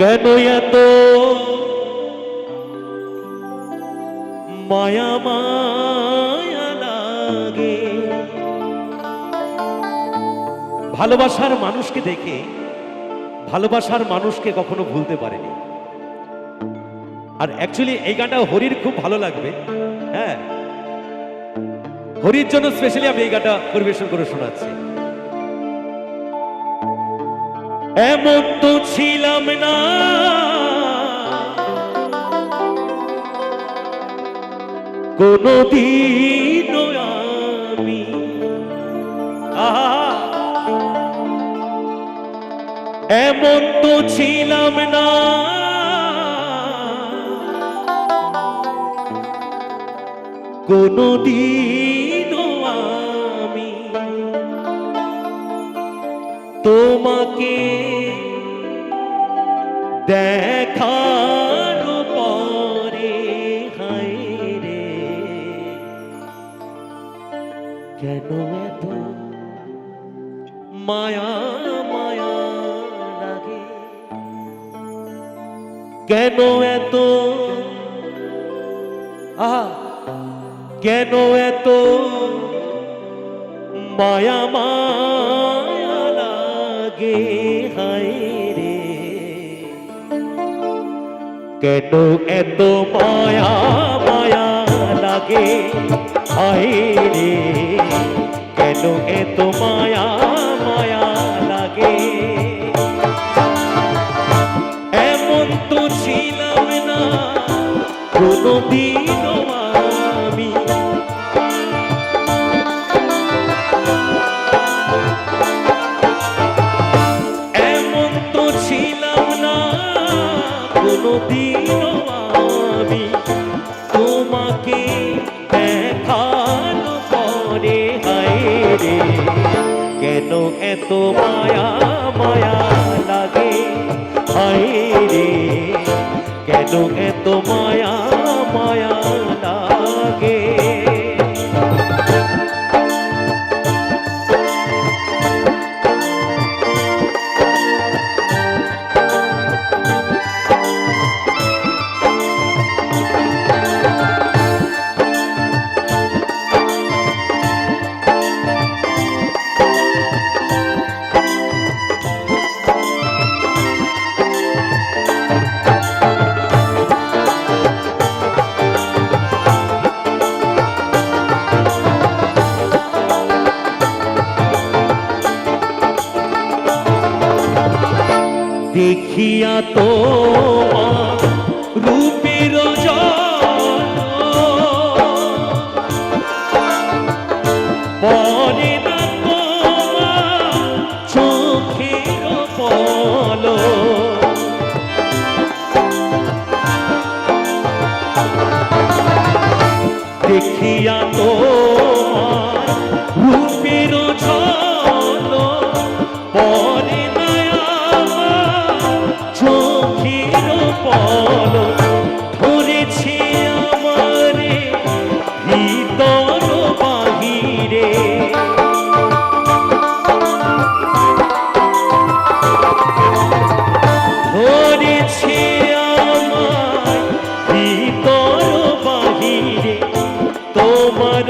কেন এত মায়া মায়া লাগে? ভালোবাসার মানুষকে দেখে ভালোবাসার মানুষকে কখনো ভুলতে পারেনি। আর অ্যাকচুয়ালি এই গানটা হরির খুব ভালো লাগবে। হ্যাঁ, হরির জন্য স্পেশালি আমি এই গানটা পরিবেশন করে শোনাচ্ছি। এমন তো ছিলাম না কোনদিন আমি, এমন তো ছিলাম না কোনদিন আমি তোমাকে দেখার পরে হায় রে কেন এত মায়া মায়া লাগে? কেন এত কেন এত মায়া মায়া লাগে হায় রে? কেন এত মায়া মায়া লাগে হায় রে? কেন এত মায়া মায়া লাগে? এমন তো ছিলাম না কোনদিন আমি, এমন তো ছিলাম না কোনদিন আমি তোমাকে দেখার পরে হায় রে কেন এত মায়া মায়া লাগে হায় রে? কেন এত মায়া মায়া লাগে? দেখিয়া তো রূপের পরে না তোমার চোখের পল, দেখিয়া তো রূপের ঝল পরে চোখের পল ধরেছে আমারে ভিতর বাহিরে। ধরেছে আমার ভিতর বাহিরে তোমার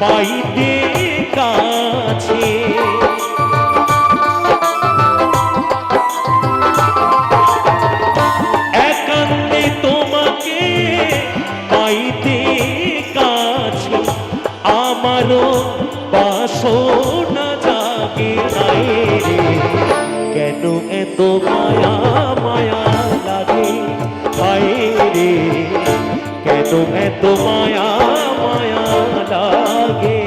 পাইতে কাছে। একান্তে তোমাকে পাইতে কাছে, আমারও বাসনা জাগে নাই রে। কেন এত মায়া মায়া লাগে হায় রে, কেন এত মায়া মায়া লাগে।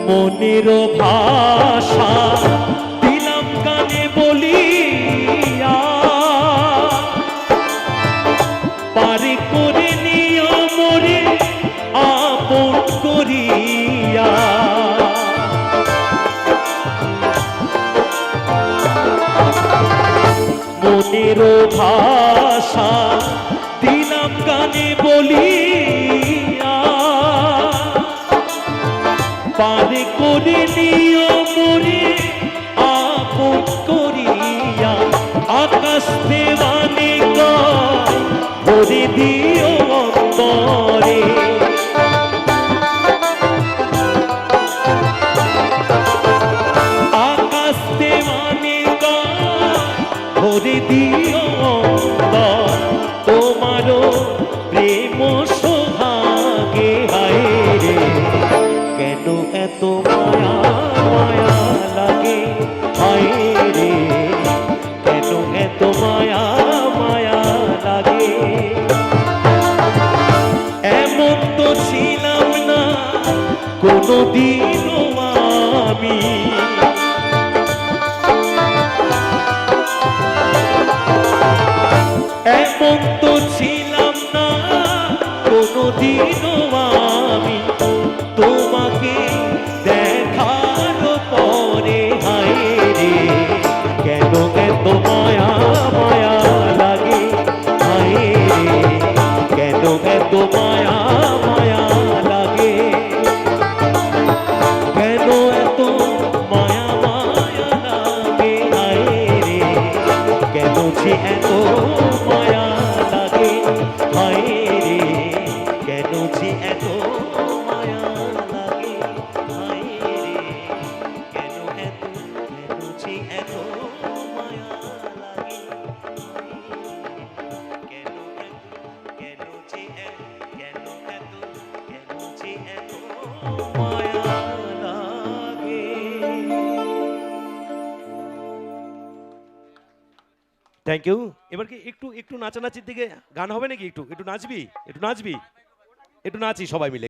মনের ভাষা দিলাম গানে বলিয়া, পারে করে নিও মোরে আপন করিয়া। মনের ভাষা দিলাম গানে বলিয়া, পারে করে নিও মোরে আপন করিয়া। আকাশ দেওয়ানে গায় ভরে দিও অন্তরে, আকাশ দেওয়ানে গায় ভরে দিও অন্তর। তোমারও প্রেম সোহাগে হায় রে, কেন এত মায়া মায়া লাগে হায় রে, কেন এত মায়া মায়া লাগে। এমন তো ছিলাম না কোনোদিনও আমি, এমন তো ছিলাম না কোনোদিনও আমি। তোমাকে দেখার পরে হায় রে, কেন এত মায়া মায়া লাগে হায় রে, কেন এত মায়া মায়া লাগে। কেন এত মায়া মায়া লাগে হায় রে, কেন যে এত মায়া লাগে হায় রে, কেন যে এত মায়া লাগে হায় রে, কেন এত কেন যে এত মায়া লাগে কেন কেন যে কেন এত কেন যে এত মায়া লাগে। Thank you. এবার কি একটু একটু নাচানাচির দিকে গান হবে নাকি? একটু একটু নাচবি, একটু নাচবি, একটু নাচি সবাই মিলে।